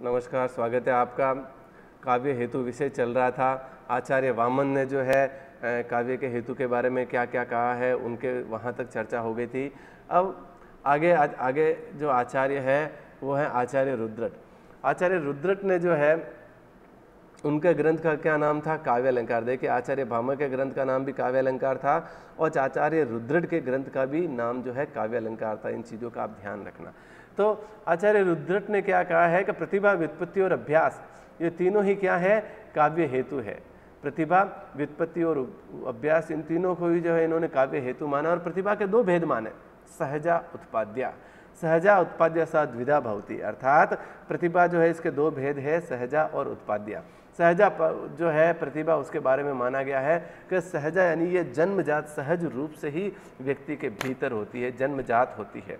नमस्कार, स्वागत है आपका। काव्य हेतु विषय चल रहा था। आचार्य वामन ने जो है काव्य के हेतु के बारे में क्या क्या कहा है, उनके वहाँ तक चर्चा हो गई थी। अब आगे जो आचार्य है वो है आचार्य रुद्रट। आचार्य रुद्रट ने जो है उनके ग्रंथ का क्या नाम था? काव्य अलंकार। देखिए, आचार्य भामह के ग्रंथ का नाम भी काव्य अलंकार था और आचार्य रुद्रट के ग्रंथ का भी नाम जो है काव्य अलंकार था। इन चीज़ों का आप ध्यान रखना। तो आचार्य रुद्रट ने क्या कहा है कि प्रतिभा, व्युत्पत्ति और अभ्यास, ये तीनों ही क्या है? काव्य हेतु है। प्रतिभा, व्युत्पत्ति और अभ्यास, इन तीनों को ही जो है इन्होंने काव्य हेतु माना। और प्रतिभा के दो भेद माने, सहजा उत्पाद्या। सहजा उत्पाद्य सा द्विधा भवति, अर्थात प्रतिभा जो है इसके दो भेद है, सहजा और उत्पाद्या। सहजा जो है प्रतिभा, उसके बारे में माना गया है कि सहजा यानी ये जन्मजात, सहज रूप से ही व्यक्ति के भीतर होती है, जन्मजात होती है।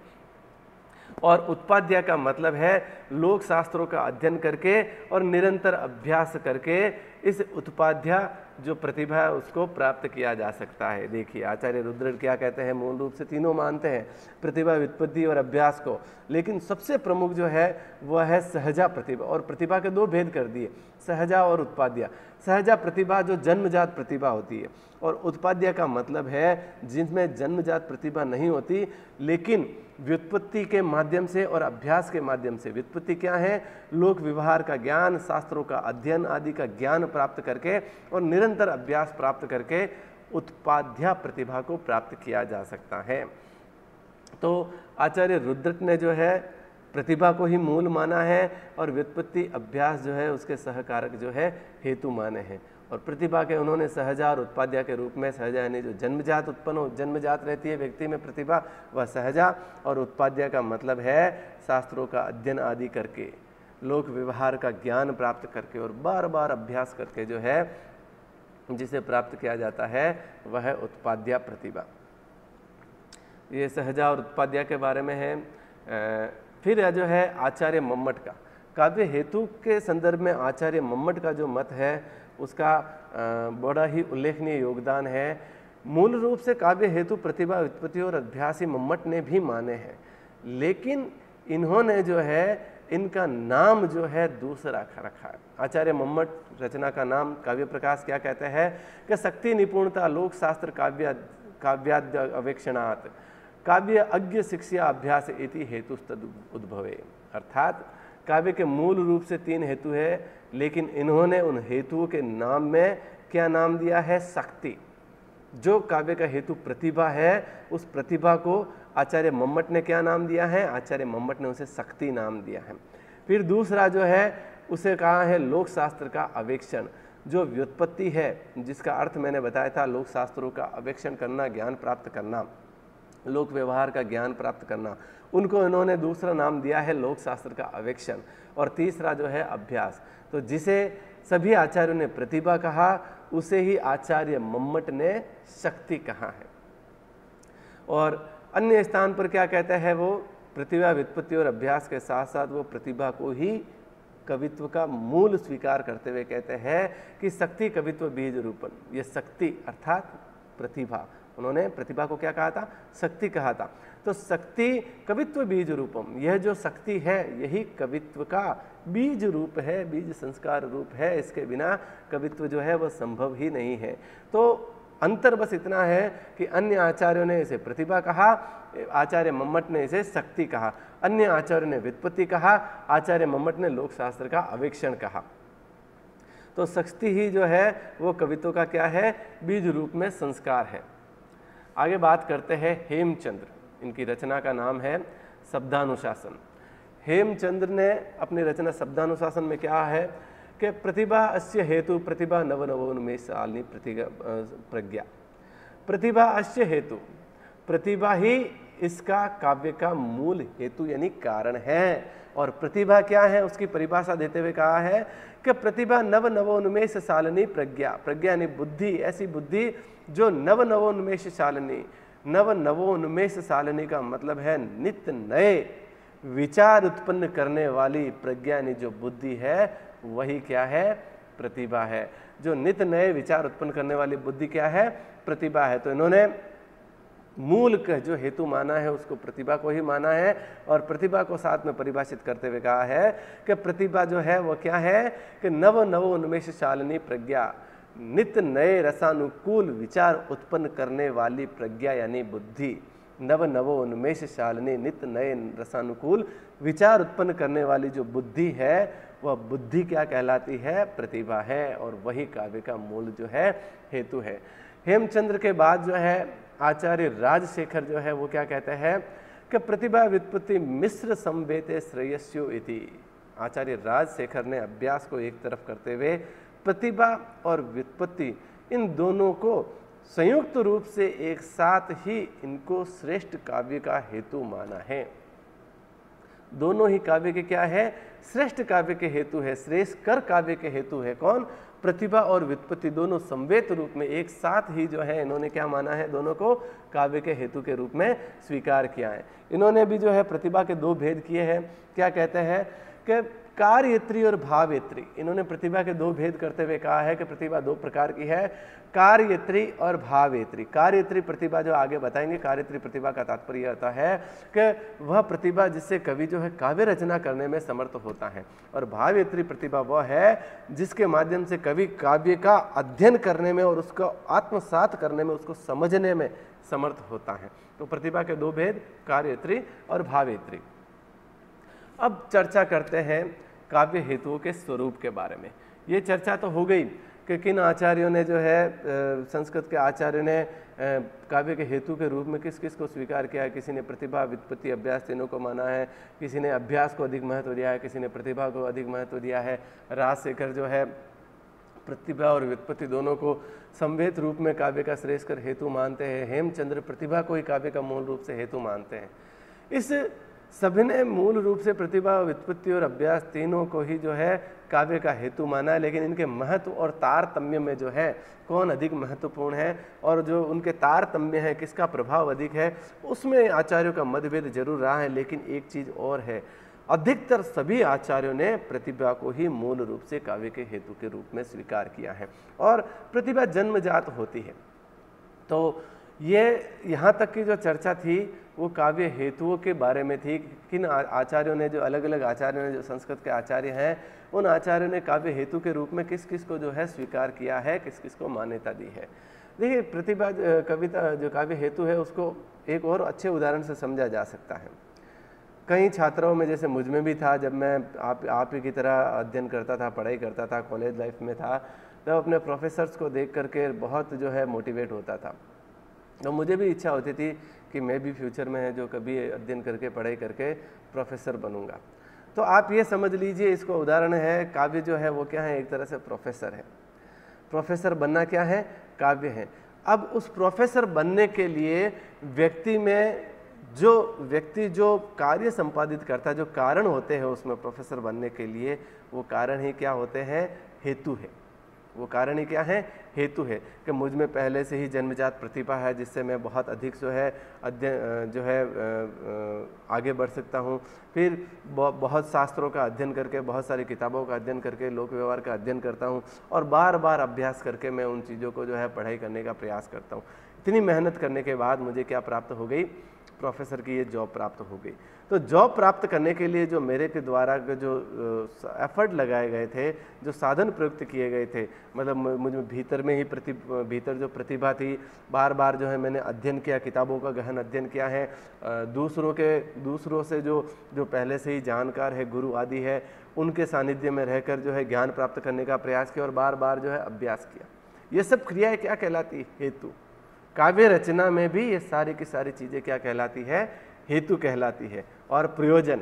और उत्पाद्य का मतलब है लोक शास्त्रों का अध्ययन करके और निरंतर अभ्यास करके इस उत्पाद्य जो प्रतिभा है उसको प्राप्त किया जा सकता है। देखिए, आचार्य रुद्रट क्या कहते हैं? मूल रूप से तीनों मानते हैं, प्रतिभा, व्युत्पत्ति और अभ्यास को, लेकिन सबसे प्रमुख जो है वह है सहजा प्रतिभा। और प्रतिभा के दो भेद कर दिए, सहजा और उत्पाद्य। सहजा प्रतिभा जो जन्मजात प्रतिभा होती है, और उत्पाद्य का मतलब है जिनमें जन्मजात प्रतिभा नहीं होती लेकिन व्युत्पत्ति के माध्यम से और अभ्यास के माध्यम से। व्युत्पत्ति क्या है? लोक व्यवहार का ज्ञान, शास्त्रों का अध्ययन आदि का ज्ञान प्राप्त करके और निरंतर अभ्यास प्राप्त करके उत्पाद्य प्रतिभा को प्राप्त किया जा सकता है। तो आचार्य रुद्रट ने जो है प्रतिभा को ही मूल माना है और व्युत्पत्ति, अभ्यास जो है उसके सहकारक जो है हेतु माने हैं। और प्रतिभा के उन्होंने सहजा और उत्पाद्य के रूप में, सहजा यानी जो जन्मजात उत्पन्न हो, जन्मजात रहती है व्यक्ति में प्रतिभा, वह सहजा, और उत्पाद्य का मतलब है शास्त्रों का अध्ययन आदि करके, लोक व्यवहार का ज्ञान प्राप्त करके और बार बार अभ्यास करके जो है जिसे प्राप्त किया जाता है वह है उत्पाद्य प्रतिभा। ये सहजा और उत्पाद्य के बारे में है। फिर जो है आचार्य मम्मट का काव्य हेतु के संदर्भ में आचार्य मम्मट का जो मत है उसका बड़ा ही उल्लेखनीय योगदान है। मूल रूप से काव्य हेतु प्रतिभा, व्युत्पत्ति और अभ्यास ही मम्मट ने भी माने हैं, लेकिन इन्होंने जो है इनका नाम जो है दूसरा रखा है। आचार्य मम्मट रचना का नाम काव्य प्रकाश क्या कहते हैं कि शक्ति निपुणता लोक शास्त्र काव्याद्य अवेक्षणात् काव्य अज्ञ शिक्षा अभ्यास इति हेतुस्तद उद्भवे। अर्थात काव्य के मूल रूप से तीन हेतु है, लेकिन इन्होंने उन हेतुओं के नाम में क्या नाम दिया है? शक्ति। जो काव्य का हेतु प्रतिभा है, उस प्रतिभा को आचार्य मम्मट ने क्या नाम दिया है? आचार्य मम्मट ने उसे शक्ति नाम दिया है। फिर दूसरा जो है उसे कहा है लोक शास्त्र का अवेक्षण। जो व्युत्पत्ति है, जिसका अर्थ मैंने बताया था, लोक शास्त्रों का अवेक्षण करना, ज्ञान प्राप्त करना, लोक व्यवहार का ज्ञान प्राप्त करना, उनको इन्होंने दूसरा नाम दिया है लोक शास्त्र का अवेक्षण। और तीसरा जो है अभ्यास। तो जिसे सभी आचार्यों ने प्रतिभा कहा, उसे ही आचार्य मम्मट ने शक्ति कहा है। और अन्य स्थान पर क्या कहता है वो? प्रतिभा, व्युत्पत्ति और अभ्यास के साथ साथ वो प्रतिभा को ही कवित्व का मूल स्वीकार करते हुए कहते हैं कि शक्ति कवित्व बीज रूपन। ये शक्ति अर्थात प्रतिभा, उन्होंने प्रतिभा को क्या कहा था? शक्ति कहा था। तो शक्ति कवित्व बीज रूपम, यह जो शक्ति है यही कवित्व का बीज रूप है, बीज संस्कार रूप है। इसके बिना कवित्व जो है वह संभव ही नहीं है। तो अंतर बस इतना है कि अन्य आचार्यों ने इसे प्रतिभा कहा, आचार्य मम्मट ने इसे शक्ति कहा। अन्य आचार्यों ने व्युत्पत्ति कहा, आचार्य मम्मट ने लोक शास्त्र का अवेक्षण कहा। तो शक्ति ही जो है वो कवित्व का क्या है? बीज रूप में संस्कार है। आगे बात करते हैं हेमचंद्र। इनकी रचना का नाम है शब्दानुशासन। हेमचंद्र ने अपनी रचना शब्दानुशासन में क्या है कि प्रतिभा अस्य हेतु प्रतिभा नवनवोन्मेषशालिनी प्रज्ञा। प्रतिभा अस्य हेतु, प्रतिभा ही इसका काव्य का मूल हेतु यानी कारण है। और प्रतिभा क्या है उसकी परिभाषा देते हुए कहा है कि प्रतिभा नवनवोन्मेषशालिनी प्रज्ञा। प्रज्ञा यानी बुद्धि, ऐसी बुद्धि जो नवनवोन्मेषशालिनी। नवनवोन्मेषशालिनी का मतलब है नित्य नए विचार उत्पन्न करने वाली प्रज्ञा यानी जो बुद्धि है, वही क्या है? प्रतिभा है। जो नित्य नए विचार उत्पन्न करने वाली बुद्धि क्या है? प्रतिभा है। तो इन्होंने मूल का जो हेतु माना है उसको प्रतिभा को ही माना है, और प्रतिभा को साथ में परिभाषित करते हुए कहा है कि प्रतिभा जो है वो क्या है कि नव नव उन्मेष शालिनी प्रज्ञा, नित्य नए रसानुकूल विचार उत्पन्न करने वाली प्रज्ञा यानी बुद्धि। नव नव उन्मेष शालिनी, नित्य नए रसानुकूल विचार उत्पन्न करने वाली जो बुद्धि है वह बुद्धि क्या कहलाती है? प्रतिभा है, और वही काव्य का मूल जो है हेतु है। हेमचंद्र के बाद जो है आचार्य राजशेखर जो है वो क्या कहते हैं कि प्रतिभा व्युत्पत्ति मिश्र संवेते श्रेयस्यो इति। आचार्य राजशेखर ने अभ्यास को एक तरफ करते हुए प्रतिभा और व्युत्पत्ति इन दोनों को संयुक्त रूप से एक साथ ही इनको श्रेष्ठ काव्य का हेतु माना है। दोनों ही काव्य के क्या है? श्रेष्ठ काव्य के हेतु है, श्रेष्ठ कर काव्य के हेतु है। कौन? प्रतिभा और व्युत्पत्ति दोनों संवेत रूप में एक साथ ही जो है इन्होंने क्या माना है? दोनों को काव्य के हेतु के रूप में स्वीकार किया है। इन्होंने भी जो है प्रतिभा के दो भेद किए हैं। क्या कहते हैं कि कार्यत्री और भावेत्री। इन्होंने प्रतिभा के दो भेद करते हुए कहा है कि प्रतिभा दो प्रकार की है, कार्यत्री और भावेत्री। कार्यत्री प्रतिभा जो आगे बताएंगे, कार्यत्री प्रतिभा का तात्पर्य होता है कि वह प्रतिभा जिससे कवि जो है काव्य रचना करने में समर्थ होता है, और भावेत्री प्रतिभा वह है जिसके माध्यम से कवि काव्य का अध्ययन करने में और उसको आत्मसात करने में, उसको समझने में समर्थ होता है। तो प्रतिभा के दो भेद, कार्यत्री और भावेत्री। अब चर्चा करते हैं काव्य हेतुओं के स्वरूप के बारे में। ये चर्चा तो हो गई कि किन आचार्यों ने जो है संस्कृत के आचार्यों ने काव्य के हेतु के रूप में किस किस को स्वीकार किया है। किसी ने प्रतिभा, व्युत्पत्ति, अभ्यास तीनों को माना है, किसी ने अभ्यास को अधिक महत्व दिया है, किसी ने प्रतिभा को अधिक महत्व दिया है। राजशेखर जो है प्रतिभा और व्युत्पत्ति दोनों को संवेद रूप में काव्य का श्रेष्ठ कर हेतु मानते हैं। हेमचंद्र प्रतिभा को ही काव्य का मूल रूप से हेतु मानते हैं। इस सभी ने मूल रूप से प्रतिभा, व्युत्पत्ति और अभ्यास तीनों को ही जो है काव्य का हेतु माना है, लेकिन इनके महत्व और तारतम्य में जो है कौन अधिक महत्वपूर्ण है और जो उनके तारतम्य है, किसका प्रभाव अधिक है, उसमें आचार्यों का मतभेद जरूर रहा है। लेकिन एक चीज और है, अधिकतर सभी आचार्यों ने प्रतिभा को ही मूल रूप से काव्य के हेतु के रूप में स्वीकार किया है, और प्रतिभा जन्मजात होती है। तो ये यहाँ तक की जो चर्चा थी वो काव्य हेतुओं के बारे में थी। किन आचार्यों ने, जो अलग अलग आचार्यों ने, जो संस्कृत के आचार्य हैं, उन आचार्यों ने काव्य हेतु के रूप में किस किस को जो है स्वीकार किया है, किस किस को मान्यता दी है। देखिए, प्रतिभा कविता जो काव्य हेतु है उसको एक और अच्छे उदाहरण से समझा जा सकता है। कई छात्रों में, जैसे मुझ में भी था, जब मैं आप ही की तरह अध्ययन करता था, पढ़ाई करता था, कॉलेज लाइफ में था, तब अपने प्रोफेसर्स को देख करके बहुत जो है मोटिवेट होता था। तो मुझे भी इच्छा होती थी कि मैं भी फ्यूचर में है जो कभी अध्ययन करके, पढ़ाई करके प्रोफेसर बनूंगा। तो आप ये समझ लीजिए, इसको उदाहरण है, काव्य जो है वो क्या है, एक तरह से प्रोफेसर है। प्रोफेसर बनना क्या है? काव्य है। अब उस प्रोफेसर बनने के लिए व्यक्ति जो कार्य संपादित करता है, जो कारण होते हैं उसमें प्रोफेसर बनने के लिए, वो कारण ही क्या होते हैं? हेतु है। वो कारण ही क्या है? हेतु है कि मुझ में पहले से ही जन्मजात प्रतिभा है जिससे मैं बहुत अधिक जो है अध्ययन जो है आगे बढ़ सकता हूँ। फिर बहुत शास्त्रों का अध्ययन करके, बहुत सारी किताबों का अध्ययन करके, लोक व्यवहार का अध्ययन करता हूँ, और बार बार अभ्यास करके मैं उन चीज़ों को जो है पढ़ाई करने का प्रयास करता हूँ। इतनी मेहनत करने के बाद मुझे क्या प्राप्त हो गई? प्रोफेसर की ये जॉब प्राप्त हो गई। तो जॉब प्राप्त करने के लिए जो मेरे के द्वारा जो एफर्ट लगाए गए थे, जो साधन प्रयुक्त किए गए थे, मतलब मुझ में भीतर में ही भीतर जो प्रतिभा थी, बार बार जो है मैंने अध्ययन किया, किताबों का गहन अध्ययन किया है, दूसरों से जो पहले से ही जानकार है, गुरु आदि है, उनके सानिध्य में रहकर जो है ज्ञान प्राप्त करने का प्रयास किया, और बार बार जो है अभ्यास किया। ये सब क्रियाएं क्या कहलाती? हेतु। काव्य रचना में भी ये सारी की सारी चीजें क्या कहलाती है? हेतु कहलाती है। और प्रयोजन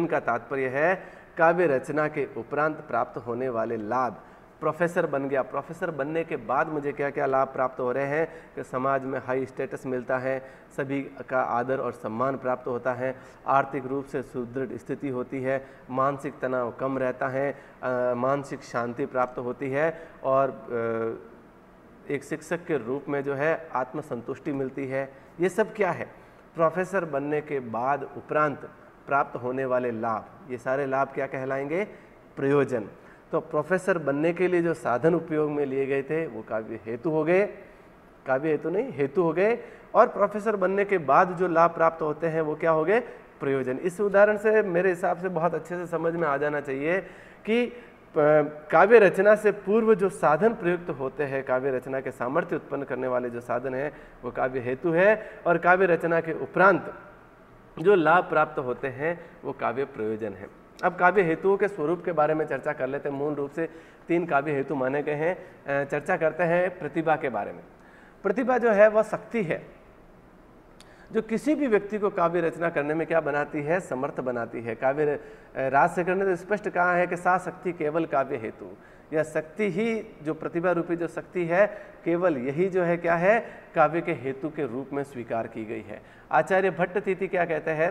का तात्पर्य है काव्य रचना के उपरांत प्राप्त होने वाले लाभ। प्रोफेसर बन गया, प्रोफेसर बनने के बाद मुझे क्या क्या लाभ प्राप्त हो रहे हैं कि समाज में हाई स्टेटस मिलता है, सभी का आदर और सम्मान प्राप्त होता है, आर्थिक रूप से सुदृढ़ स्थिति होती है, मानसिक तनाव कम रहता है, मानसिक शांति प्राप्त होती है, और एक शिक्षक के रूप में जो है आत्मसंतुष्टि मिलती है। ये सब क्या है? प्रोफेसर बनने के बाद उपरांत प्राप्त होने वाले लाभ। ये सारे लाभ क्या कहलाएंगे? प्रयोजन। तो प्रोफेसर बनने के लिए जो साधन उपयोग में लिए गए थे वो काव्य हेतु हो गए, काव्य हेतु नहीं, हेतु हो गए। और प्रोफेसर बनने के बाद जो लाभ प्राप्त होते हैं वो क्या हो गए, प्रयोजन। इस उदाहरण से मेरे हिसाब से बहुत अच्छे से समझ में आ जाना चाहिए कि काव्य रचना से पूर्व जो साधन प्रयुक्त होते हैं, काव्य रचना के सामर्थ्य उत्पन्न करने वाले जो साधन है वो काव्य हेतु है, और काव्य रचना के उपरांत जो लाभ प्राप्त होते हैं वो काव्य प्रयोजन है। अब काव्य हेतुओं के स्वरूप के बारे में चर्चा कर लेते हैं। मूल रूप से 3 काव्य हेतु माने गए हैं। चर्चा करते हैं प्रतिभा के बारे में। प्रतिभा जो है वह शक्ति है जो किसी भी व्यक्ति को काव्य रचना करने में क्या बनाती है, समर्थ बनाती है। काव्य राजशेखर ने तो स्पष्ट कहा है कि सा शक्ति केवल काव्य हेतु, यह शक्ति ही जो प्रतिभा रूपी जो शक्ति है केवल यही जो है क्या है, काव्य के हेतु के रूप में स्वीकार की गई है। आचार्य भट्ट तिथि क्या कहते हैं,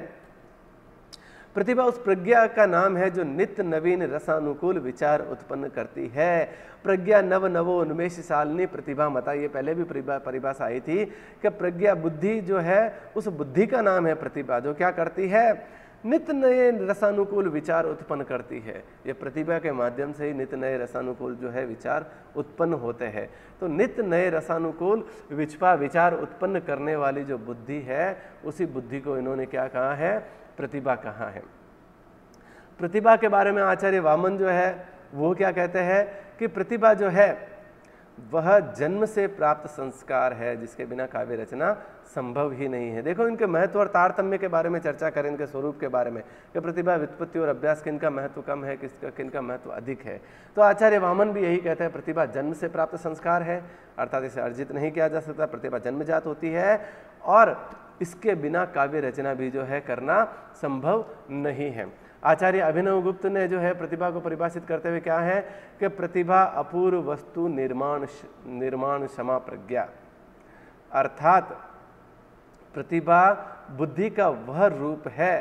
प्रतिभा उस प्रज्ञा का नाम है जो नित्य नवीन रसानुकूल विचार उत्पन्न करती है। प्रज्ञा नव नवो उन्मेष शालिनी प्रतिभा मता, ये पहले भी परिभाषा आई थी कि प्रज्ञा बुद्धि जो है उस बुद्धि का नाम है प्रतिभा, जो क्या करती है, नित्य नए रसानुकूल विचार उत्पन्न करती है। ये प्रतिभा के माध्यम से ही नित्य नए रसानुकूल जो है विचार उत्पन्न होते हैं। तो नित्य नए रसानुकूल विचार उत्पन्न करने वाली जो बुद्धि है उसी बुद्धि को इन्होंने क्या कहा है, प्रतिभा कहा है। प्रतिभा के बारे में आचार्य वामन जो है वो क्या कहते हैं कि प्रतिभा जो है वह जन्म से प्राप्त संस्कार है जिसके बिना काव्य रचना संभव ही नहीं है। देखो इनके महत्व और तारतम्य के बारे में चर्चा करें, इनके स्वरूप के बारे में कि प्रतिभा, व्युत्पत्ति और अभ्यास किनका महत्व कम है, किनका महत्व अधिक है। तो आचार्य वामन भी यही कहते हैं, प्रतिभा जन्म से प्राप्त संस्कार है, अर्थात इसे अर्जित नहीं किया जा सकता, प्रतिभा जन्मजात होती है और इसके बिना काव्य रचना भी जो है करना संभव नहीं है। आचार्य अभिनव गुप्त ने जो है प्रतिभा को परिभाषित करते हुए क्या है कि प्रतिभा अपूर्व वस्तु निर्माण क्षमा प्रज्ञा, अर्थात प्रतिभा बुद्धि का वह रूप है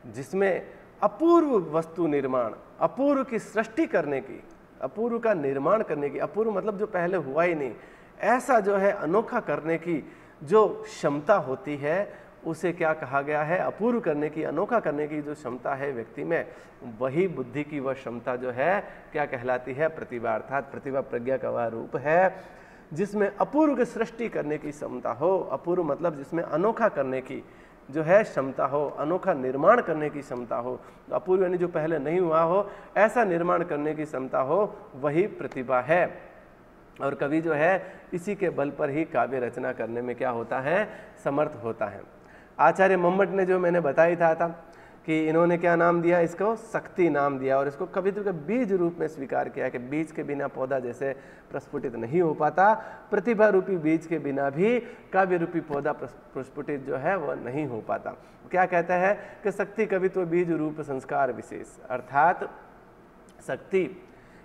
जिसमें अपूर्व वस्तु निर्माण, अपूर्व की सृष्टि करने की, अपूर्व का निर्माण करने की, अपूर्व मतलब जो पहले हुआ ही नहीं, ऐसा जो है अनोखा करने की जो क्षमता होती है उसे क्या कहा गया है, अपूर्व करने की, अनोखा करने की जो क्षमता है व्यक्ति में, वही बुद्धि की वह क्षमता जो है क्या कहलाती है, प्रतिभा। अर्थात प्रतिभा प्रज्ञा का वह रूप है जिसमें अपूर्व की सृष्टि करने की क्षमता हो। अपूर्व मतलब जिसमें अनोखा करने की जो है क्षमता हो, अनोखा निर्माण करने की क्षमता हो। अपूर्व यानी जो पहले नहीं हुआ हो, ऐसा निर्माण करने की क्षमता हो, वही प्रतिभा है। और कवि जो है इसी के बल पर ही काव्य रचना करने में क्या होता है, समर्थ होता है। आचार्य मम्मट ने जो मैंने बताई था कि इन्होंने क्या नाम दिया, इसको शक्ति नाम दिया और इसको कवित्व के बीज रूप में स्वीकार किया कि बीज के बिना पौधा जैसे प्रस्फुटित नहीं हो पाता, प्रतिभा रूपी बीज के बिना भी काव्य रूपी पौधा प्रस्फुटित जो है वह नहीं हो पाता। क्या कहता है कि शक्ति कवित्व बीज रूप संस्कार विशेष, अर्थात शक्ति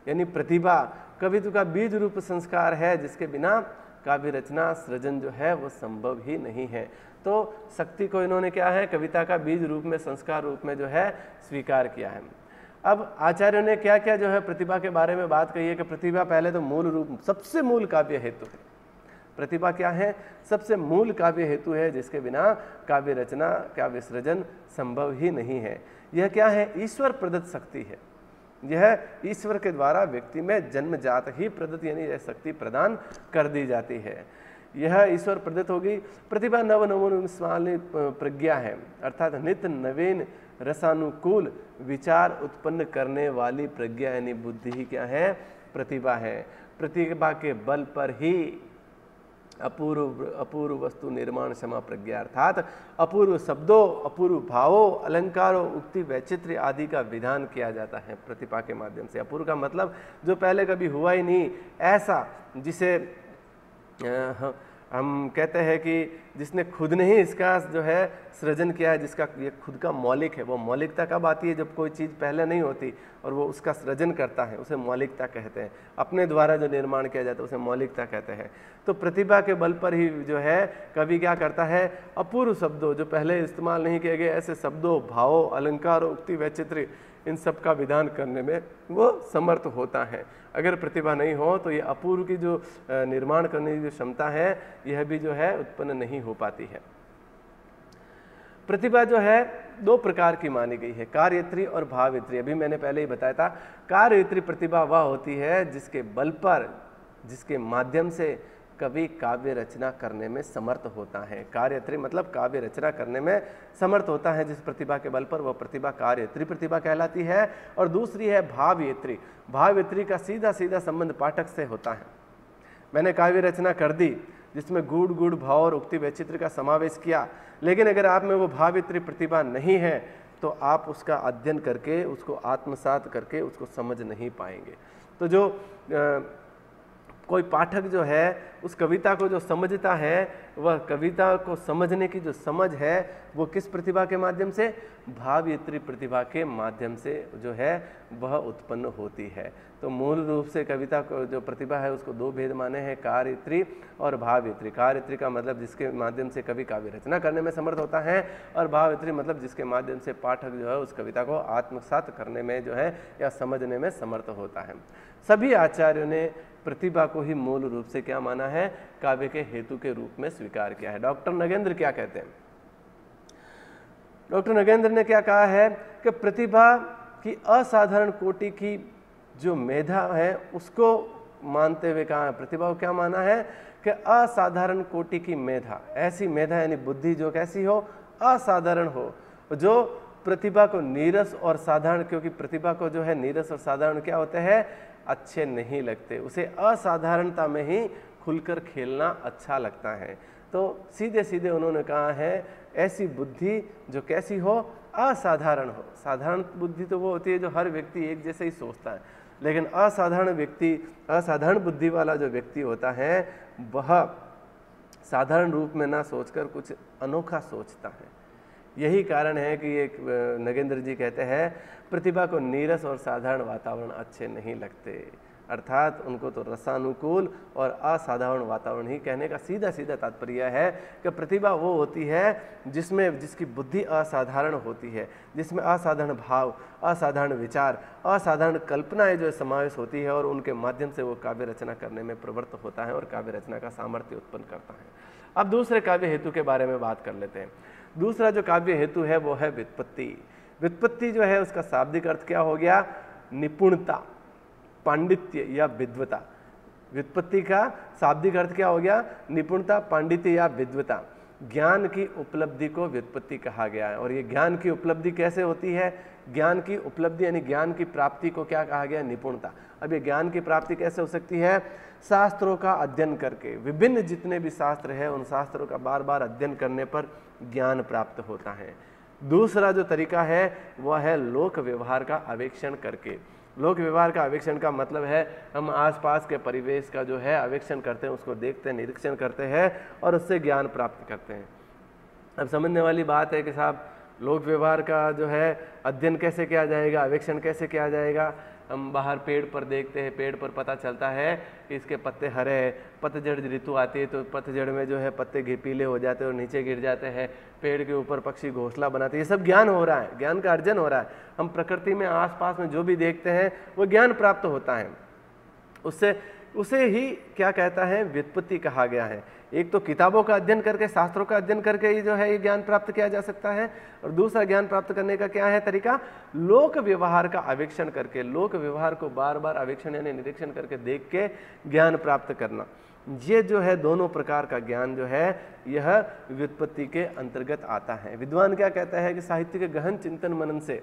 यानी प्रतिभा कवित्व का बीज रूप संस्कार है जिसके बिना काव्य रचना सृजन जो है वो संभव ही नहीं है। तो शक्ति को इन्होंने क्या है, कविता का बीज रूप में, संस्कार रूप में जो है स्वीकार किया है। अब आचार्यों ने क्या क्या जो है प्रतिभा के बारे में बात कही है कि प्रतिभा पहले तो मूल रूप, सबसे मूल काव्य हेतु है। प्रतिभा क्या है, सबसे मूल काव्य हेतु है जिसके बिना काव्य रचना, काव्य सृजन संभव ही नहीं है। यह क्या है, ईश्वर प्रदत्त शक्ति है। यह ईश्वर के द्वारा व्यक्ति में जन्मजात ही प्रदत्त यानी यह शक्ति प्रदान कर दी जाती है। यह ईश्वर प्रदत्त होगी। प्रतिभा नव नवोन्मेषशालिनी प्रज्ञा है, अर्थात नित्य नवीन रसानुकूल विचार उत्पन्न करने वाली प्रज्ञा यानी बुद्धि ही क्या है, प्रतिभा है। प्रतिभा के बल पर ही अपूर्व वस्तु निर्माण क्षमा प्रज्ञा, अर्थात अपूर्व शब्दों, अपूर्व भावों, अलंकारों, उक्ति, वैचित्र्य आदि का विधान किया जाता है प्रतिभा के माध्यम से। अपूर्व का मतलब जो पहले कभी हुआ ही नहीं, ऐसा जिसे हम कहते हैं कि जिसने खुद ने ही इसका जो है सृजन किया है, जिसका ये खुद का मौलिक है। वो मौलिकता कब आती है, जब कोई चीज़ पहले नहीं होती और वो उसका सृजन करता है, उसे मौलिकता कहते हैं। अपने द्वारा जो निर्माण किया जाता है उसे मौलिकता कहते हैं। तो प्रतिभा के बल पर ही जो है कवि क्या करता है, अपूर्व शब्दों, जो पहले इस्तेमाल नहीं किए गए ऐसे शब्दों, भावों, अलंकारों, उक्ति, वैचित्र्य, इन सब का विधान करने में वो समर्थ होता है। अगर प्रतिभा नहीं हो तो ये अपूर्व की जो निर्माण करने की जो क्षमता है यह भी जो है उत्पन्न नहीं हो पाती है। प्रतिभा जो है दो प्रकार की मानी गई है, कार्यत्री और भावयत्री। अभी मैंने पहले ही बताया था, कार्यत्री प्रतिभा वह होती है जिसके बल पर, जिसके माध्यम से कवि काव्य रचना करने में समर्थ होता है। कार्यत्री मतलब काव्य रचना करने में समर्थ होता है जिस प्रतिभा के बल पर, वह प्रतिभा कार्यत्री प्रतिभा कहलाती है। और दूसरी है भावयत्री। भावयत्री का सीधा सीधा संबंध पाठक से होता है। मैंने काव्य रचना कर दी जिसमें गूढ़ गूढ़ भाव और उक्ति वैचित्र का समावेश किया, लेकिन अगर आप में वो भावयत्री प्रतिभा नहीं है तो आप उसका अध्ययन करके, उसको आत्मसात करके उसको समझ नहीं पाएंगे। तो जो कोई पाठक जो है उस कविता को जो समझता है, वह कविता को समझने की जो समझ है वो किस प्रतिभा के माध्यम से? भावयत्री प्रतिभा के माध्यम से जो है वह उत्पन्न होती है। तो मूल रूप से कविता को जो प्रतिभा है उसको दो भेद माने हैं, कार्यत्री और भावयत्री। कार्यत्री का मतलब जिसके माध्यम से कवि काव्य रचना करने में समर्थ होता है, और भावयत्री मतलब जिसके माध्यम से पाठक जो है उस कविता को आत्मसात करने में जो है या समझने में समर्थ होता है। सभी आचार्यों ने प्रतिभा को ही मूल रूप से क्या माना है? काव्य के हेतु के रूप में स्वीकार किया है। डॉक्टर नगेंद्र क्या कहते हैं? डॉक्टर नगेंद्र ने क्या कहा है कि प्रतिभा की असाधारण कोटि की जो मेधा है उसको मानते हुए कहा है, प्रतिभा को क्या माना है कि असाधारण कोटि की मेधा, ऐसी मेधा यानी बुद्धि जो कैसी हो? असाधारण हो, जो प्रतिभा को नीरस और साधारण, क्योंकि प्रतिभा को जो है नीरस और साधारण क्या होते हैं? अच्छे नहीं लगते, उसे असाधारणता में ही खुलकर खेलना अच्छा लगता है। तो सीधे सीधे उन्होंने कहा है ऐसी बुद्धि जो कैसी हो? असाधारण हो। साधारण बुद्धि तो वो होती है जो हर व्यक्ति एक जैसे ही सोचता है, लेकिन असाधारण व्यक्ति, असाधारण बुद्धि वाला जो व्यक्ति होता है वह साधारण रूप में ना सोचकर कुछ अनोखा सोचता है। यही कारण है कि एक नगेंद्र जी कहते हैं प्रतिभा को नीरस और साधारण वातावरण अच्छे नहीं लगते, अर्थात उनको तो रसानुकूल और असाधारण वातावरण ही, कहने का सीधा सीधा तात्पर्य है कि प्रतिभा वो होती है जिसकी बुद्धि असाधारण होती है, जिसमें असाधारण भाव, असाधारण विचार, असाधारण कल्पनाएं जो समावेश होती है, और उनके माध्यम से वो काव्य रचना करने में प्रवृत्त होता है और काव्य रचना का सामर्थ्य उत्पन्न करता है। अब दूसरे काव्य हेतु के बारे में बात कर लेते हैं। दूसरा जो काव्य हेतु है वो है व्युत्पत्ति। व्युत्पत्ति जो है उसका शाब्दिक अर्थ क्या हो गया? निपुणता, पांडित्य या विद्वता। व्युत्पत्ति का शाब्दिक अर्थ क्या हो गया? निपुणता, पांडित्य या विद्वता। ज्ञान की उपलब्धि को व्युत्पत्ति कहा गया है। और ये ज्ञान की उपलब्धि कैसे होती है? ज्ञान की उपलब्धि यानी ज्ञान की प्राप्ति को क्या कहा गया? निपुणता। अब ये ज्ञान की प्राप्ति कैसे हो सकती है? शास्त्रों का अध्ययन करके, विभिन्न जितने भी शास्त्र है उन शास्त्रों का बार बार अध्ययन करने पर ज्ञान प्राप्त होता है। दूसरा जो तरीका है वह है लोक व्यवहार का आवेक्षण करके। लोक व्यवहार का आवेक्षण का मतलब है हम आसपास के परिवेश का जो है आवेक्षण करते हैं, उसको देखते हैं, निरीक्षण करते हैं और उससे ज्ञान प्राप्त करते हैं। अब समझने वाली बात है कि साहब लोक व्यवहार का जो है अध्ययन कैसे किया जाएगा, आवेक्षण कैसे किया जाएगा? हम बाहर पेड़ पर देखते हैं, पेड़ पर पता चलता है कि इसके पत्ते हरे हैं, पतझड़ ऋतु आती है तो पतझड़ में जो है पत्ते पीले हो जाते हैं और नीचे गिर जाते हैं, पेड़ के ऊपर पक्षी घोंसला बनाते हैं। ये सब ज्ञान हो रहा है, ज्ञान का अर्जन हो रहा है। हम प्रकृति में आसपास में जो भी देखते हैं वो ज्ञान प्राप्त होता है, उसे ही क्या कहता है? व्युत्पत्ति कहा गया है। एक तो किताबों का अध्ययन करके, शास्त्रों का अध्ययन करके ही जो है ये ज्ञान प्राप्त किया जा सकता है, और दूसरा ज्ञान प्राप्त करने का क्या है तरीका? लोक व्यवहार का आवेक्षण करके, लोक व्यवहार को बार बार आवेक्षण यानी निरीक्षण करके देख के ज्ञान प्राप्त करना। ये जो है दोनों प्रकार का ज्ञान जो है यह व्युत्पत्ति के अंतर्गत आता है। विद्वान क्या कहता है कि साहित्य के गहन चिंतन मनन से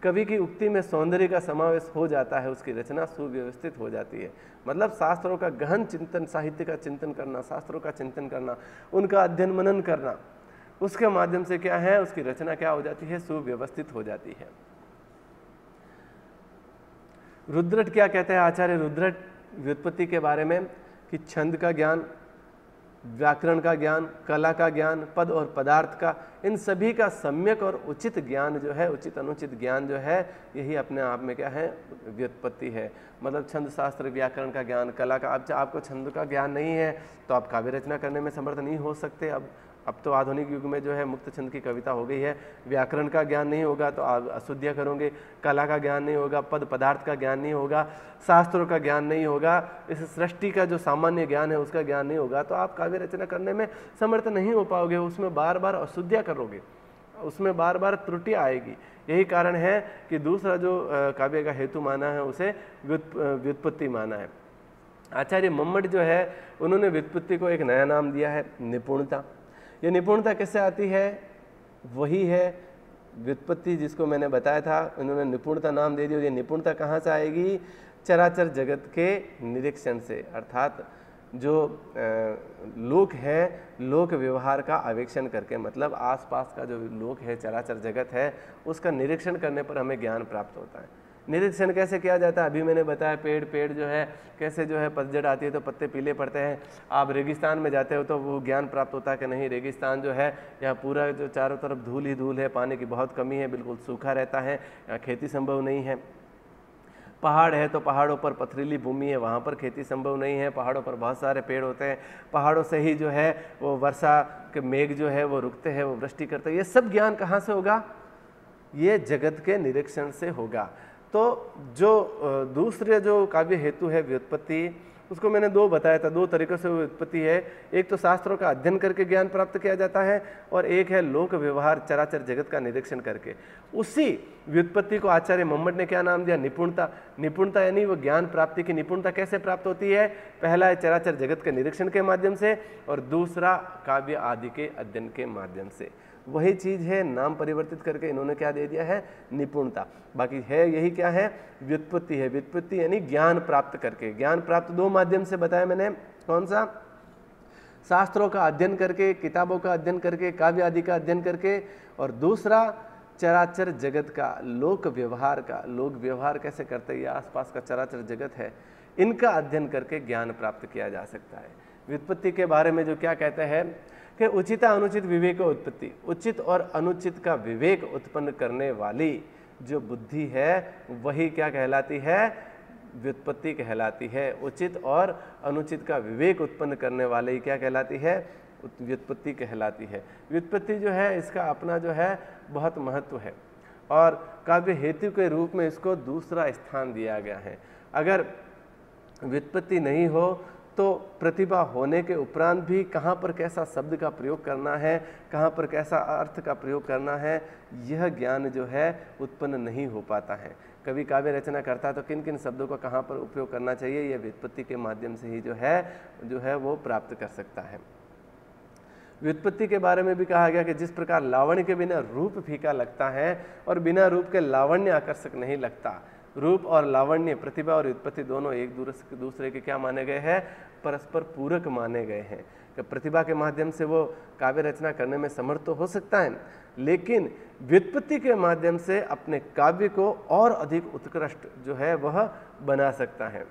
कवि की उक्ति में सौंदर्य का समावेश हो जाता है, उसकी रचना सुव्यवस्थित हो जाती है। मतलब शास्त्रों का गहन चिंतन, साहित्य का चिंतन करना, शास्त्रों का चिंतन करना, उनका अध्ययन मनन करना, उसके माध्यम से क्या है? उसकी रचना क्या हो जाती है? सुव्यवस्थित हो जाती है। रुद्रट क्या कहते हैं? आचार्य रुद्रट व्युत्पत्ति के बारे में कि छंद का ज्ञान, व्याकरण का ज्ञान, कला का ज्ञान, पद और पदार्थ का, इन सभी का सम्यक और उचित ज्ञान जो है, उचित अनुचित ज्ञान जो है, यही अपने आप में क्या है? व्युत्पत्ति है। मतलब छंद शास्त्र, व्याकरण का ज्ञान, कला का, अब आपको छंद का ज्ञान नहीं है तो आप काव्य रचना करने में समर्थ नहीं हो सकते। अब तो आधुनिक युग में जो है मुक्त छंद की कविता हो गई है। व्याकरण का ज्ञान नहीं होगा तो आप अशुद्धियाँ करोगे, कला का ज्ञान नहीं होगा, पद पदार्थ का ज्ञान नहीं होगा, शास्त्रों का ज्ञान नहीं होगा, इस सृष्टि का जो सामान्य ज्ञान है उसका ज्ञान नहीं होगा, तो आप काव्य रचना करने में समर्थ नहीं हो पाओगे। उसमें बार बार अशुद्धियाँ करोगे, उसमें बार बार त्रुटि आएगी। यही कारण है कि दूसरा जो काव्य का हेतु माना है उसे व्युत्पत्ति माना है। आचार्य मम्मट जो है उन्होंने व्युत्पत्ति को एक नया नाम दिया है, निपुणता। ये निपुणता किससे आती है? वही है व्युत्पत्ति जिसको मैंने बताया था, उन्होंने निपुणता नाम दे दिया। ये निपुणता कहाँ से आएगी? चराचर जगत के निरीक्षण से, अर्थात जो लोक है, लोक व्यवहार का आवेक्षण करके, मतलब आसपास का जो लोक है, चराचर जगत है, उसका निरीक्षण करने पर हमें ज्ञान प्राप्त होता है। निरीक्षण कैसे किया जाता है? अभी मैंने बताया, पेड़ जो है कैसे जो है पतझड़ आती है तो पत्ते पीले पड़ते हैं। आप रेगिस्तान में जाते हो तो वो ज्ञान प्राप्त होता है कि नहीं, रेगिस्तान जो है यहाँ पूरा जो चारों तरफ धूल ही धूल है, पानी की बहुत कमी है, बिल्कुल सूखा रहता है, यहाँ खेती संभव नहीं है। पहाड़ है तो पहाड़ों पर पथरीली भूमि है, वहाँ पर खेती संभव नहीं है, पहाड़ों पर बहुत सारे पेड़ होते हैं, पहाड़ों से ही जो है वो वर्षा के मेघ जो है वो रुकते हैं, वो वृष्टि करते हैं। ये सब ज्ञान कहाँ से होगा? ये जगत के निरीक्षण से होगा। तो जो दूसरे जो काव्य हेतु है व्युत्पत्ति, उसको मैंने दो बताया था, दो तरीकों से व्युत्पत्ति है। एक तो शास्त्रों का अध्ययन करके ज्ञान प्राप्त किया जाता है, और एक है लोक व्यवहार चराचर जगत का निरीक्षण करके। उसी व्युत्पत्ति को आचार्य मम्मट ने क्या नाम दिया? निपुणता। निपुणता यानी वो ज्ञान प्राप्ति की निपुणता कैसे प्राप्त होती है? पहला है चराचर जगत के निरीक्षण के माध्यम से, और दूसरा काव्य आदि के अध्ययन के माध्यम से। वही चीज है, नाम परिवर्तित करके इन्होंने क्या दे दिया है? निपुणता। बाकी है यही क्या है? व्युत्पत्ति है। व्युत्पत्ति यानी ज्ञान प्राप्त करके। ज्ञान प्राप्त दो माध्यम से बताया मैंने, कौन सा? शास्त्रों का अध्ययन करके, किताबों का अध्ययन करके, काव्य आदि का अध्ययन करके, और दूसरा चराचर जगत का, लोक व्यवहार का। लोक व्यवहार कैसे करते हैं, ये आसपास का चराचर जगत है, इनका अध्ययन करके ज्ञान प्राप्त किया जा सकता है। व्युत्पत्ति के बारे में जो क्या कहते हैं कि उचित अनुचित विवेक उत्पत्ति, उचित और अनुचित का विवेक उत्पन्न करने वाली जो बुद्धि है वही क्या कहलाती है? व्युत्पत्ति कहलाती है। उचित और अनुचित का विवेक उत्पन्न करने वाले ही क्या कहलाती है? व्युत्पत्ति कहलाती है। व्युत्पत्ति जो है इसका अपना जो है बहुत महत्व है, और काव्य हेतु के रूप में इसको दूसरा स्थान दिया गया है। अगर व्युत्पत्ति नहीं हो तो प्रतिभा होने के उपरांत भी कहाँ पर कैसा शब्द का प्रयोग करना है, कहाँ पर कैसा अर्थ का प्रयोग करना है, यह ज्ञान जो है उत्पन्न नहीं हो पाता है। कभी काव्य रचना करता है तो किन किन शब्दों का कहाँ पर उपयोग करना चाहिए, यह व्युत्पत्ति के माध्यम से ही जो है वो प्राप्त कर सकता है। व्युत्पत्ति के बारे में भी कहा गया कि जिस प्रकार लावण्य के बिना रूप फीका लगता है और बिना रूप के लावण्य आकर्षक नहीं लगता, रूप और लावण्य, प्रतिभा और व्युत्पत्ति दोनों एक दूसरे के क्या माने गए हैं? परस्पर पूरक माने गए हैं। कि प्रतिभा के माध्यम से वो काव्य रचना करने में समर्थ तो हो सकता है, लेकिन व्युत्पत्ति के माध्यम से अपने काव्य को और अधिक उत्कृष्ट जो है वह बना सकता है।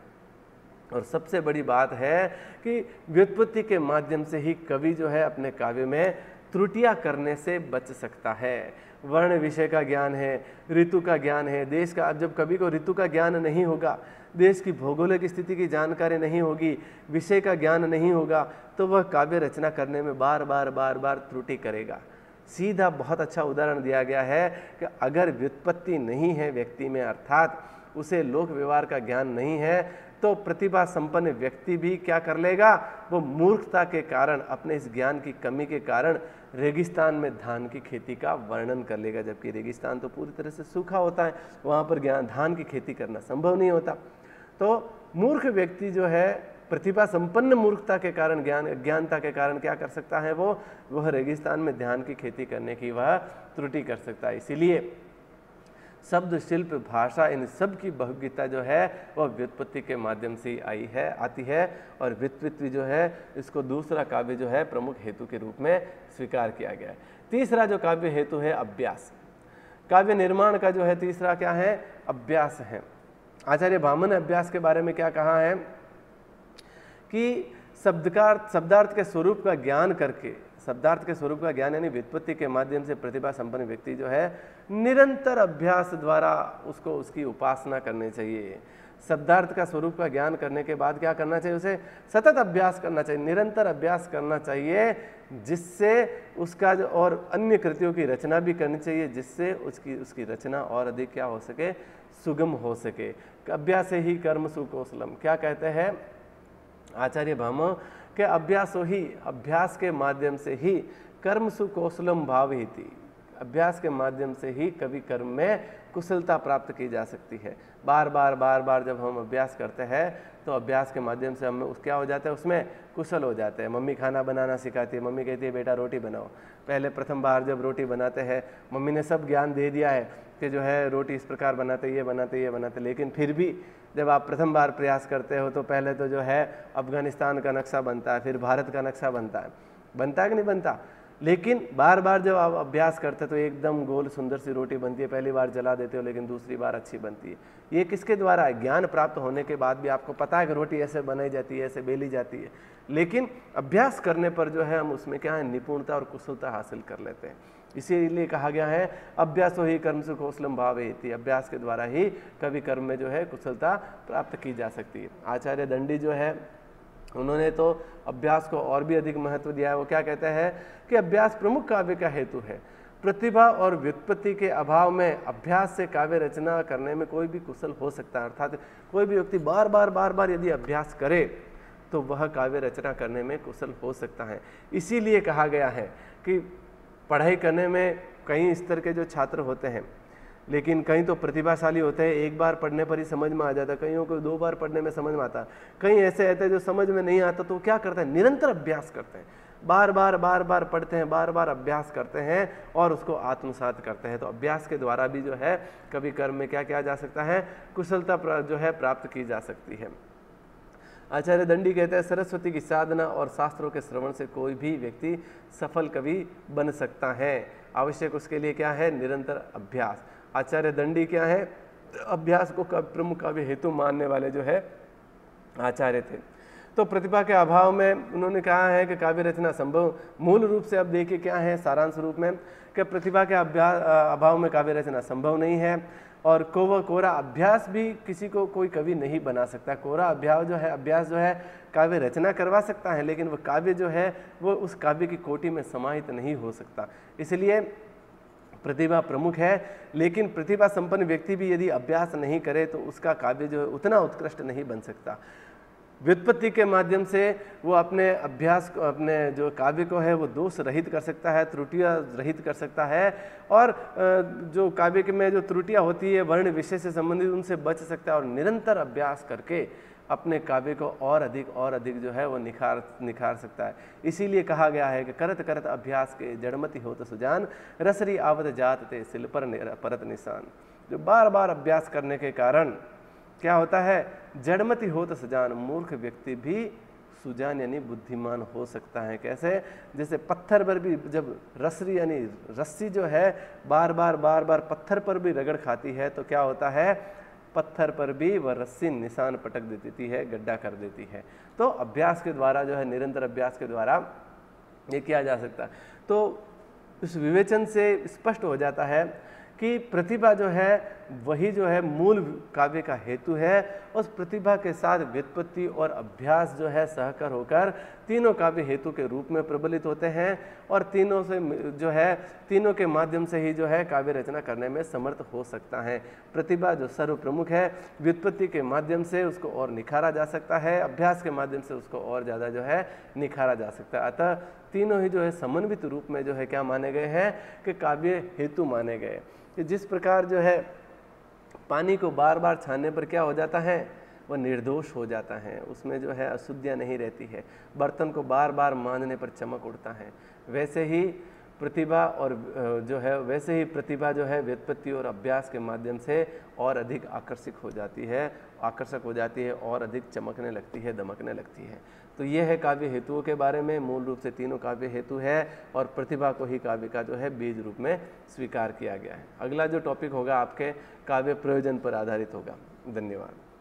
और सबसे बड़ी बात है कि व्युत्पत्ति के माध्यम से ही कवि जो है अपने काव्य में त्रुटियां करने से बच सकता है। वर्ण विषय का ज्ञान है, ऋतु का ज्ञान है, देश का। अब जब कवि को ऋतु का ज्ञान नहीं होगा, देश की भौगोलिक स्थिति की जानकारी नहीं होगी, विषय का ज्ञान नहीं होगा, तो वह काव्य रचना करने में बार बार त्रुटि करेगा। सीधा बहुत अच्छा उदाहरण दिया गया है कि अगर व्युत्पत्ति नहीं है व्यक्ति में, अर्थात उसे लोक व्यवहार का ज्ञान नहीं है, तो प्रतिभा संपन्न व्यक्ति भी क्या कर लेगा? वो मूर्खता के कारण, अपने इस ज्ञान की कमी के कारण रेगिस्तान में धान की खेती का वर्णन कर लेगा, जबकि रेगिस्तान तो पूरी तरह से सूखा होता है, वहाँ पर धान की खेती करना संभव नहीं होता। तो मूर्ख व्यक्ति जो है प्रतिभा संपन्न मूर्खता के कारण, ज्ञानता के कारण क्या कर सकता है? वह रेगिस्तान में धान की खेती करने की वह त्रुटि कर सकता है। इसीलिए शब्द, शिल्प, भाषा, इन सब की बहुज्ञता जो है वह व्युत्पत्ति के माध्यम से आती है, और व्युत्पत्ति जो है इसको दूसरा काव्य जो है प्रमुख हेतु के रूप में स्वीकार किया गया है। तीसरा जो काव्य हेतु है अभ्यास। काव्य निर्माण का जो है तीसरा क्या है? अभ्यास है। आचार्य भामन ने अभ्यास के बारे में क्या कहा है कि शब्दार्थ के स्वरूप का ज्ञान करके, शब्दार्थ के स्वरूप का ज्ञान यानी व्युत्पत्ति के माध्यम से प्रतिभा संपन्न व्यक्ति जो है निरंतर अभ्यास द्वारा उसको उसकी उपासना करनी चाहिए। शब्दार्थ का स्वरूप का ज्ञान करने के बाद क्या करना चाहिए? उसे सतत अभ्यास करना चाहिए, निरंतर अभ्यास करना चाहिए, जिससे उसका जो और अन्य कृतियों की रचना भी करनी चाहिए, जिससे उसकी रचना और अधिक क्या हो सके? सुगम हो सके। अभ्यास से ही कर्म सुकौशलम। क्या कहते हैं आचार्य भामो के? अभ्यास के माध्यम से ही कर्म सुकौशलम भावयति, अभ्यास के माध्यम से ही कवि कर्म में कुशलता प्राप्त की जा सकती है। बार बार जब हम अभ्यास करते हैं तो अभ्यास के माध्यम से हम क्या हो जाता है, उसमें कुशल हो जाते हैं। मम्मी खाना बनाना सिखाती है, मम्मी कहती है बेटा रोटी बनाओ। पहले प्रथम बार जब रोटी बनाते हैं मम्मी ने सब ज्ञान दे दिया है कि जो है रोटी इस प्रकार बनाते, ये बनाते, लेकिन फिर भी जब आप प्रथम बार प्रयास करते हो तो पहले तो जो है अफगानिस्तान का नक्शा बनता है, फिर भारत का नक्शा बनता है कि नहीं बनता। लेकिन बार बार जब आप अभ्यास करते हो तो एकदम गोल सुंदर सी रोटी बनती है। पहली बार जला देते हो लेकिन दूसरी बार अच्छी बनती है। ये किसके द्वारा है? ज्ञान प्राप्त होने के बाद भी आपको पता है कि रोटी ऐसे बनाई जाती है, ऐसे बेली जाती है, लेकिन अभ्यास करने पर जो है हम उसमें क्या है, निपुणता और कुशलता हासिल कर लेते हैं। इसीलिए कहा गया है अभ्यासो ही कर्म से कौशलम भावेति, अभ्यास के द्वारा ही कवि कर्म में जो है कुशलता प्राप्त की जा सकती है। आचार्य दंडी जो है उन्होंने तो अभ्यास को और भी अधिक महत्व दिया है। वो क्या कहते हैं कि अभ्यास प्रमुख काव्य का हेतु है। प्रतिभा और व्युत्पत्ति के अभाव में अभ्यास से काव्य रचना करने में कोई भी कुशल हो सकता है। अर्थात कोई भी व्यक्ति बार बार यदि अभ्यास करे तो वह काव्य रचना करने में कुशल हो सकता है। इसीलिए कहा गया है कि पढ़ाई करने में कई स्तर के जो छात्र होते हैं, लेकिन कई तो प्रतिभाशाली होते हैं, एक बार पढ़ने पर ही समझ में आ जाता है, कईयों को 2 बार पढ़ने में समझ में आता है, कई ऐसे रहते हैं जो समझ में नहीं आता तो क्या करते हैं, निरंतर अभ्यास करते हैं, बार बार पढ़ते हैं, बार अभ्यास करते हैं और उसको आत्मसात करते हैं। तो अभ्यास के द्वारा भी जो है कवि कर्म में क्या किया जा सकता है, कुशलता जो है प्राप्त की जा सकती है। आचार्य दंडी कहते हैं सरस्वती की साधना और शास्त्रों के श्रवण से कोई भी व्यक्ति सफल कवि बन सकता है। आवश्यक उसके लिए क्या है, निरंतर अभ्यास। आचार्य दंडी क्या है, अभ्यास को प्रमुख काव्य हेतु मानने वाले जो है आचार्य थे। तो प्रतिभा के अभाव में उन्होंने कहा है कि काव्य रचना संभव, मूल रूप से अब देखिए क्या है सारांश रूप में कि प्रतिभा के अभाव में काव्य रचना संभव नहीं है और कोरा अभ्यास भी किसी को कोई कवि नहीं बना सकता। कोरा अभ्यास जो है काव्य रचना करवा सकता है, लेकिन वह काव्य जो है वो उस काव्य की कोटि में समाहित नहीं हो सकता। इसलिए प्रतिभा प्रमुख है, लेकिन प्रतिभा संपन्न व्यक्ति भी यदि अभ्यास नहीं करे तो उसका काव्य जो है उतना उत्कृष्ट नहीं बन सकता। व्युत्पत्ति के माध्यम से वो अपने अभ्यास को, अपने जो काव्य को है वो दोष रहित कर सकता है, त्रुटियां रहित कर सकता है और जो काव्य में जो त्रुटियां होती है वर्ण विषय से संबंधित उनसे बच सकता है और निरंतर अभ्यास करके अपने काव्य को और अधिक जो है वो निखार सकता है। इसीलिए कहा गया है कि करत करत अभ्यास के जड़मति होत सुजान, रसरी आवत जात ते सिल पर परत निशान। जो बार अभ्यास करने के कारण क्या होता है, जड़मति होत सुजान, मूर्ख व्यक्ति भी सुजान यानी बुद्धिमान हो सकता है। कैसे? जैसे पत्थर पर भी जब रसरी यानी रस्सी जो है बार बार पत्थर पर भी रगड़ खाती है तो क्या होता है, पत्थर पर भी वह रस्सी निशान पटक देती है, गड्ढा कर देती है। तो अभ्यास के द्वारा जो है, निरंतर अभ्यास के द्वारा ये किया जा सकता है। तो इस विवेचन से स्पष्ट हो जाता है कि प्रतिभा जो है वही जो है मूल काव्य का हेतु है। उस प्रतिभा के साथ व्युत्पत्ति और अभ्यास जो है सहकर होकर तीनों काव्य हेतु के रूप में प्रबलित होते हैं और तीनों से जो है, तीनों के माध्यम से ही जो है काव्य रचना करने में समर्थ हो सकता है। प्रतिभा जो सर्व प्रमुख है, व्युत्पत्ति के माध्यम से उसको और निखारा जा सकता है, अभ्यास के माध्यम से उसको और ज़्यादा जो है निखारा जा सकता है। अतः तीनों ही जो है समन्वित रूप में जो है क्या माने गए हैं कि काव्य हेतु माने गए। कि जिस प्रकार जो है पानी को बार बार छानने पर क्या हो जाता है, वह निर्दोष हो जाता है, उसमें जो है अशुद्धियाँ नहीं रहती है। बर्तन को बार बार मांजने पर चमक उड़ता है। वैसे ही प्रतिभा जो है व्युत्पत्ति और अभ्यास के माध्यम से और अधिक आकर्षक हो जाती है और अधिक चमकने लगती है, दमकने लगती है। तो ये है काव्य हेतुओं के बारे में। मूल रूप से तीनों काव्य हेतु है और प्रतिभा को ही काव्य का जो है बीज रूप में स्वीकार किया गया है। अगला जो टॉपिक होगा आपके काव्य प्रयोजन पर आधारित होगा। धन्यवाद।